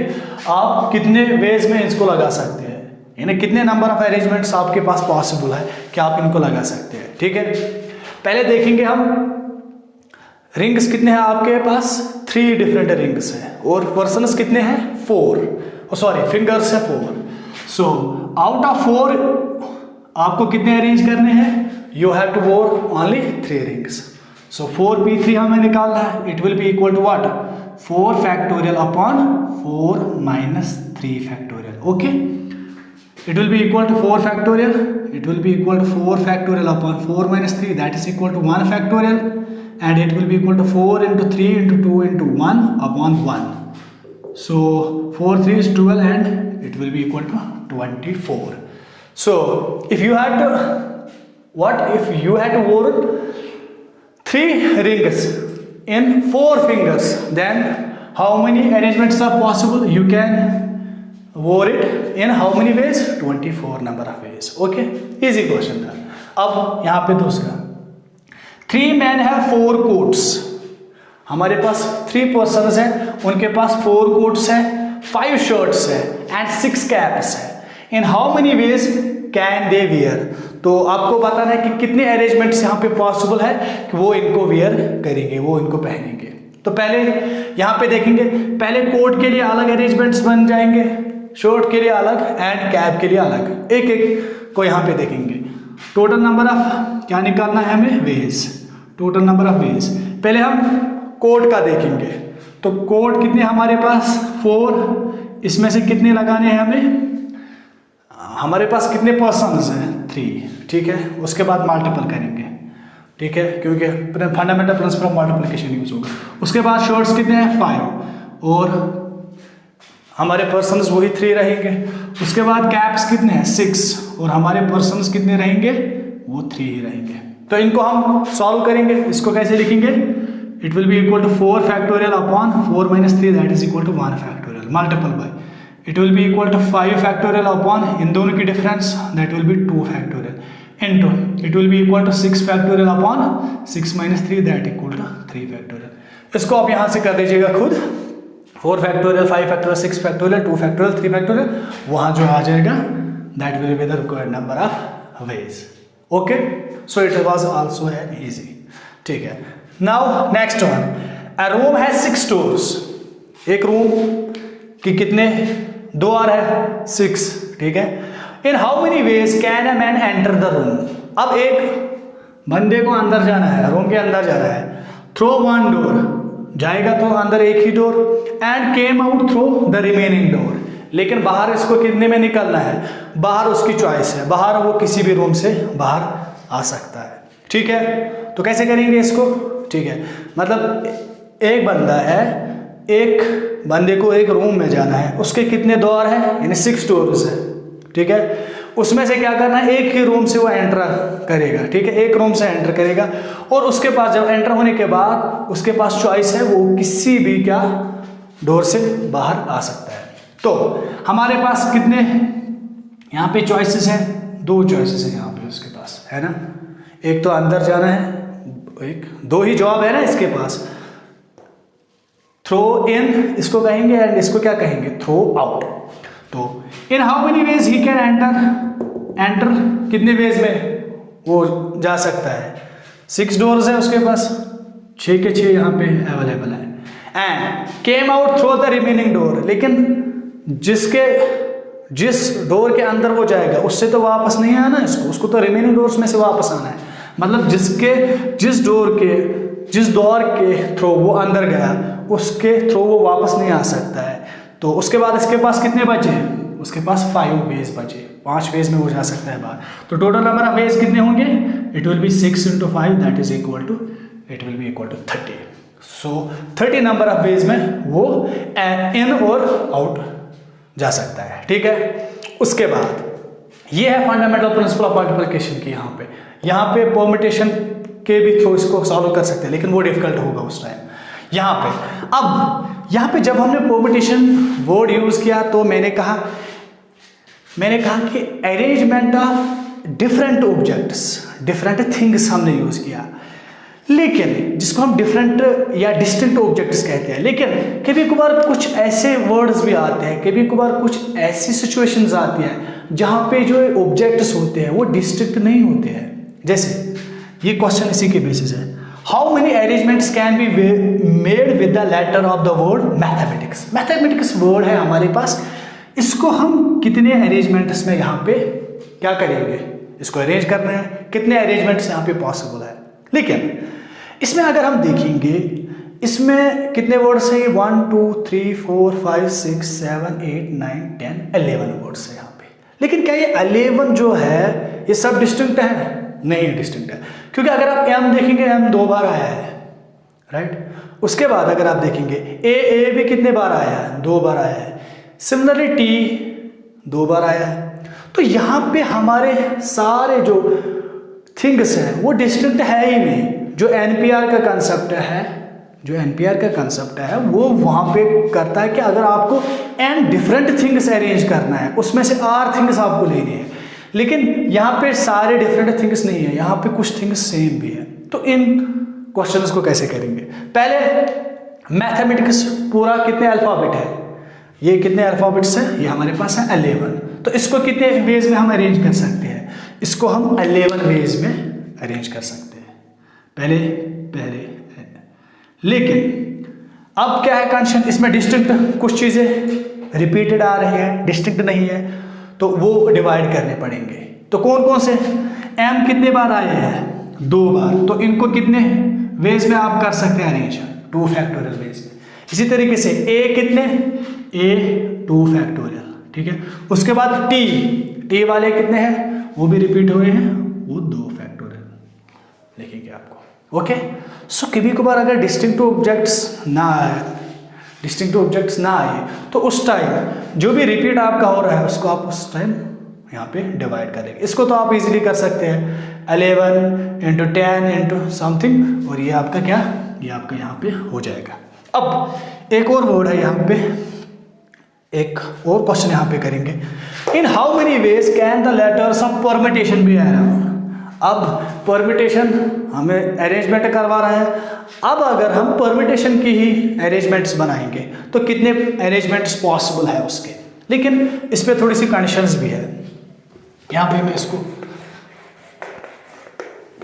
आप कितने वेज में इसको लगा सकते हैं, यानी कितने नंबर ऑफ अरेंजमेंट्स आपके पास पॉसिबल है कि आप इनको लगा सकते हैं, ठीक है. पहले देखेंगे हम रिंग्स कितने हैं आपके पास. 3 डिफरेंट रिंग्स हैं, और पर्सन्स कितने हैं? 4. सॉरी, फिंगर्स है 4. सो आउट ऑफ 4 आपको कितने अरेंज करने हैं? You have to wear only 3 rings. सो 4p3 हमें निकालना है. It will be equal to what? 4 factorial upon 4 minus 3 factorial. Okay, it will be equal to 4 factorial, it will be equal to 4 factorial upon 4 minus 3, that is equal to 1 factorial, and it will be equal to 4 into 3 into 2 into 1 upon 1. So 4 3 is 12, and it will be equal to 24. So if you had to work 3 rings in 4 fingers, then how many arrangements are possible? You can wore it in how many ways? 24 number of ways. Okay, easy question था. अब यहाँ पे दूसरा, 3 men have 4 coats. हमारे पास 3 persons हैं, उनके पास 4 coats हैं, 5 shirts हैं, and 6 caps हैं. In how many ways can they wear? तो आपको बताना है कि कितने अरेंजमेंट्स यहाँ पे पॉसिबल है कि वो इनको वेयर करेंगे, वो इनको पहनेंगे. तो पहले यहाँ पे देखेंगे, पहले कोट के लिए अलग अरेंजमेंट्स बन जाएंगे, शर्ट के लिए अलग, एंड कैप के लिए अलग. एक एक को यहाँ पे देखेंगे. टोटल नंबर ऑफ क्या निकालना है हमें? Ways. Total number of ways. पहले हम कोट का देखेंगे. तो कोट कितने हमारे पास? 4. इसमें से कितने लगाने हैं हमें? हमारे पास कितने पर्सन्स हैं? 3. ठीक है, उसके बाद मल्टीपल करेंगे, ठीक है, क्योंकि fundamental principle of multiplication use होगा. उसके बाद शर्ट्स कितने हैं? 5, और हमारे पर्सन्स वही 3 रहेंगे. उसके बाद कैप्स कितने हैं? 6, और हमारे पर्सन्स कितने रहेंगे? वो 3 ही रहेंगे. तो इनको हम सॉल्व करेंगे. इसको कैसे लिखेंगे? It will be equal to 4 factorial upon 4 minus 3, that is equal to 1 factorial, multiple by it will be equal to 5 factorial upon, इन दोनों की difference, that will be 2 factorial, into it will be equal to 6 factorial upon 6 minus 3, that equal to 3 factorial. इसको आप यहाँ से कर लीजिएगा खुद. 4 factorial, 5 factorial, 6 factorial, 2 factorial, 3 factorial, वहाँ जो आ जाएगा that will be the required number of ways. Okay, so it was also an easy. ठीक है, now next one. A room has 6 doors. एक रूम की कितने द्वार है? 6. ठीक है. In how many ways can a man enter the room? अब एक बंदे को अंदर जाना है, रूम के अंदर जाना है, थ्रो वन डोर, जाएगा तो अंदर एक ही door, and came out through the remaining door, लेकिन बाहर इसको कितने में निकलना है, बाहर उसकी चॉइस है, बाहर वो किसी भी रूम से बाहर आ सकता है। ठीक है, तो कैसे करेंगे इसको? ठीक है, मतलब एक बंदा है, एक बंदे को एक रूम में जाना है, उसके कितने द्वार हैं, यानी 6 डोर्स है। ठीक है, उसमें से क्या करना है, एक ही रूम से वो एंटर करेगा। ठीक है, एक रूम से एंटर करेगा और उसके पास जब एंटर होने के बाद उसके पास चॉइस है, वो किसी भी क्या डोर से बाहर आ सकता है। तो हमारे पास कितने यहाँ पे चॉइसेस हैं? 2 चॉइसेस हैं यहाँ पे उसके पास, है ना। एक तो अंदर जाना है, एक 2 ही जवाब है ना इसके पास, थ्रो इन इसको कहेंगे एंड इसको क्या कहेंगे, थ्रो आउट। तो in how many ways he can enter, कितने वेज में वो जा सकता है? 6 डोर्स है उसके पास, 6 के 6 यहाँ पे अवेलेबल है। And came out through the remaining door, लेकिन जिस डोर के अंदर वो जाएगा उससे तो वापस नहीं आना इसको, उसको तो रिमेनिंग डोर्स में से वापस आना है। मतलब जिस डोर के थ्रू वो अंदर गया उसके थ्रू वो वापस नहीं आ सकता है। तो उसके बाद इसके पास कितने बचे? उसके पास 5 वेज बचे, 5 वेज में वो जा सकता है बाहर। तो टोटल नंबर ऑफ वेज कितने होंगे? It will be 6 × 5 that is equal to 30। So 30 number of ways में वो इन और आउट जा सकता है। ठीक है, उसके बाद ये है फंडामेंटल प्रिंसिपल ऑफ मल्टीप्लिकेशन की। यहाँ पे परम्यूटेशन के भी थ्रू इसको सॉल्व कर सकते हैं, लेकिन वो डिफिकल्ट होगा उस टाइम। यहाँ पे जब हमने परम्यूटेशन वर्ड यूज किया तो मैंने कहा कि arrangement of different objects, different things हमने यूज किया, लेकिन जिसको हम डिफरेंट या डिस्टिंक्ट ऑब्जेक्ट्स कहते हैं। लेकिन कभी कभार कुछ ऐसे वर्ड्स भी आते हैं, कभी कभार कुछ ऐसी सिचुएशंस आती हैं जहाँ पे जो ऑब्जेक्ट्स होते हैं वो डिस्टिंक्ट नहीं होते हैं। जैसे ये क्वेश्चन इसी के बेसिस है, how many arrangements can be made with the letter of the word mathematics. Mathematics word है हमारे पास, इसको हम कितने अरेंजमेंट्स में यहाँ पे क्या करेंगे, इसको अरेंज करना है, कितने अरेंजमेंट्स यहाँ पे पॉसिबल है। लेकिन इसमें अगर हम देखेंगे, इसमें कितने वर्ड्स हैं? 1 2 3 4 5 6 7 8 9 10 11 वर्ड्स है यहाँ पे। लेकिन क्या ये 11 जो है ये सब डिस्टिंक्ट है? नहीं है, डिस्टिंक्ट है। क्योंकि अगर आप एम देखेंगे, एम 2 बार आया है, राइट। उसके बाद अगर आप देखेंगे ए भी कितने बार आया है? 2 बार आया है। सिमिलरली टी 2 बार आया है। तो यहाँ पे हमारे सारे जो थिंग्स हैं वो डिस्टिंक्ट है ही नहीं। जो एनपीआर का कंसेप्ट है वो वहाँ पे करता है कि अगर आपको एन डिफरेंट थिंग्स अरेंज करना है, उसमें से आर थिंग्स आपको लेनी है। लेकिन यहाँ पे सारे डिफरेंट थिंग्स नहीं है, यहाँ पे कुछ थिंग्स सेम भी है। तो इन क्वेश्चंस को कैसे करेंगे? पहले मैथमेटिक्स पूरा कितने अल्फाबेट है? ये कितने अल्फाबेट्स हैं? ये हमारे पास है 11। तो इसको कितने वेज में हम अरेंज कर सकते हैं? इसको हम 11 वेज में अरेंज कर सकते हैं। पहले लेकिन अब क्या है कंडीशन, इसमें डिस्टिंक्ट कुछ चीजें रिपीटेड आ रही है, डिस्टिंक्ट नहीं है, तो वो डिवाइड करने पड़ेंगे। तो कौन कौन से? एम कितने बार आए हैं? 2 बार। तो इनको कितने वेज में आप कर सकते हैं अरेंज? 2 फैक्टोरियल वेज में। इसी तरीके से ए कितने? ए 2 फैक्टोरियल, ठीक है। उसके बाद टी वाले कितने हैं? वो भी रिपीट हुए हैं, वो 2 फैक्टोरियल लिखेंगे आपको। ओके, सो कभी कभार अगर डिस्टिंक्ट ऑब्जेक्ट्स ना आए तो उस टाइम जो भी रिपीट आपका हो रहा है उसको आप उस टाइम यहाँ पे डिवाइड करेंगे। इसको तो आप इजीली कर सकते हैं 11 × 10 × समथिंग, और ये आपका क्या, ये आपका यहाँ पे हो जाएगा। अब एक और वर्ड है यहाँ पे, एक और क्वेश्चन यहाँ पे करेंगे, in how many ways can the letters of permutation be arranged. अब परम्यूटेशन हमें अरेंजमेंट करवा रहा है। अब अगर हम परम्यूटेशन की ही अरेंजमेंट्स बनाएंगे तो कितने अरेंजमेंट्स पॉसिबल है उसके। लेकिन इस पे थोड़ी सी कंडीशंस भी है, यहाँ पे मैं इसको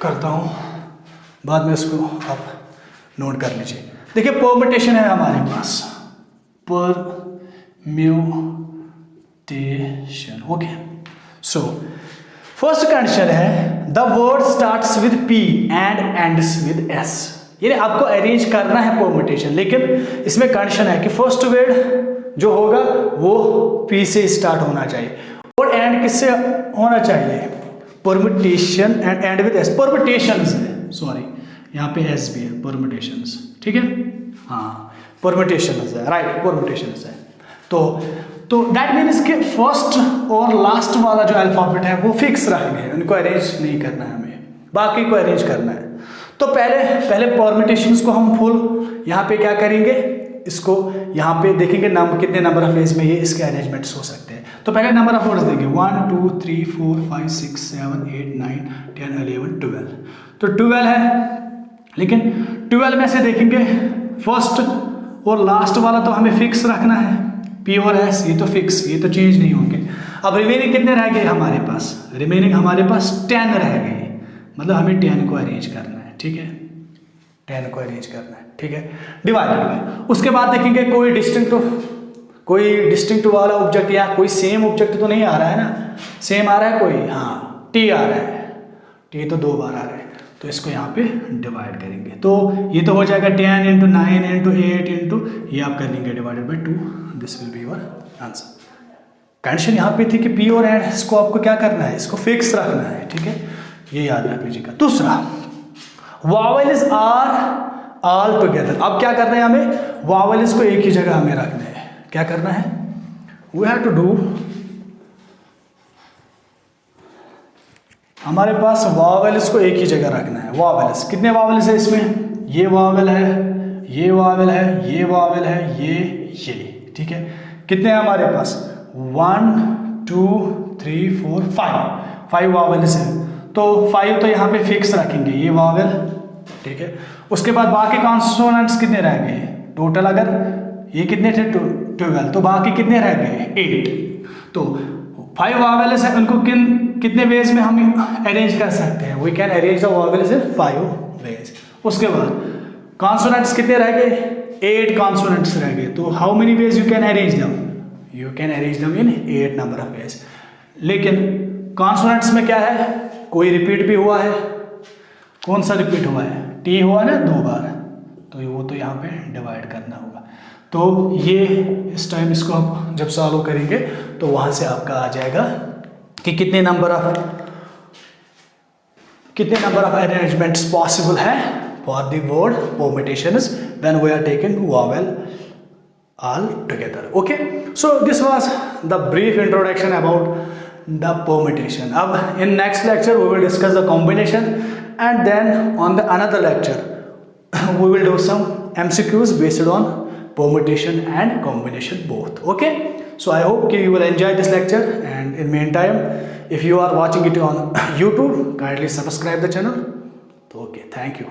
करता हूँ, बाद में इसको आप नोट कर लीजिए। देखिए परम्यूटेशन है हमारे पास, permutation. Okay, so first condition है the word starts with P and ends with S। यानी आपको अरेंज करना है परम्यूटेशन, लेकिन इसमें कंडीशन है कि फर्स्ट वर्ड जो होगा वो P से स्टार्ट होना चाहिए और एंड किससे होना चाहिए, permutation and and with S। Permutations है, सॉरी यहाँ पे S भी है, परम्यूटेशंस, ठीक है, हाँ परम्यूटेशंस है, राइट परम्यूटेशंस है। तो दैट मीन्स कि फर्स्ट और लास्ट वाला जो अल्फाबेट है वो फिक्स रखने हैं, उनको अरेंज नहीं करना है हमें, बाकी को अरेंज करना है। तो पहले परम्यूटेशंस को हम फुल यहाँ पे क्या करेंगे, इसको यहाँ पे देखेंगे कितने नंबर ऑफ वेज में ये इसके अरेंजमेंट्स हो सकते हैं। तो पहले नंबर ऑफ वर्ड्स देंगे 1 2 3 4 5 6 7 8 9 10 11 12। तो 12 है, लेकिन 12 में से देखेंगे फर्स्ट और लास्ट वाला तो हमें फिक्स रखना है, P और S ये तो फिक्स, ये तो चेंज नहीं होंगे। अब रिमेनिंग कितने रह गए हमारे पास, रिमेनिंग हमारे पास 10 रह गए, मतलब हमें 10 को अरेंज करना है, ठीक है, 10 को अरेंज करना है, ठीक है, डिवाइडेड बाय। उसके बाद देखेंगे कोई डिस्टिंक्ट वाला ऑब्जेक्ट या कोई सेम ऑब्जेक्ट तो नहीं आ रहा है ना, सेम आ रहा है कोई, हाँ T आ रहा है, T तो 2 बार आ रहा है, तो इसको यहाँ पे डिवाइड करेंगे। तो ये तो हो जाएगा 10 इंटू 9 इंटू 8 इंटू, ये आप कर लेंगे divided by 2, this will be your answer. Condition यहाँ पे थी कि P और एंड इसको आपको क्या करना है, इसको फिक्स रखना है, ठीक है, ये याद रख लीजिएगा। दूसरा, वावेल्स आर ऑल टुगेदर। अब क्या करना है हमें, वावेल्स को एक ही जगह हमें रखना है। क्या करना है, वी हैव टू डू, हमारे पास वावेल्स को एक ही जगह रखना है। वावेल्स कितने वावेल्स है इसमें, ये वावेल है, ये वावेल है, ये वावेल है, ये, ठीक है, कितने हैं हमारे पास 1 2 3 4 5 वावेल्स हैं। तो 5 तो यहाँ पे फिक्स रखेंगे, ये वावेल, ठीक है। उसके बाद बाकी कॉन्सोनेंट्स कितने रह गए टोटल, अगर ये कितने थे 12, तो बाकी कितने रह गए 8। तो 5 वावेल्स हैं, उनको कितने वेज में हम अरेंज कर सकते हैं, we can arrange the vowels in 5 ways. उसके बाद कॉन्सोनेंट्स कितने रह गए, 8 कॉन्सोनेंट्स रह गए। तो how many ways you can arrange दम, यू कैन अरेंज दम इन 8 नंबर ऑफ वेज। लेकिन कॉन्सोनेंट्स में क्या है, कोई रिपीट भी हुआ है, कौन सा रिपीट हुआ है, T हुआ ना 2 बार, तो वो तो यहाँ पे डिवाइड करना होगा। तो ये इस टाइम इसको आप जब सॉल्व करेंगे तो वहाँ से आपका आ जाएगा कि कितने नंबर ऑफ अरेंजमेंट्स पॉसिबल है for the word permutations when we are taking vowel all together. Okay, so this was the brief introduction about the permutation. अब in next lecture we will discuss the combination, and then on the another lecture we will do some MCQs based on permutation and combination both. Okay, so I hope you will enjoy this lecture, and in meantime if you are watching it on YouTube, kindly subscribe the channel. Okay, thank you.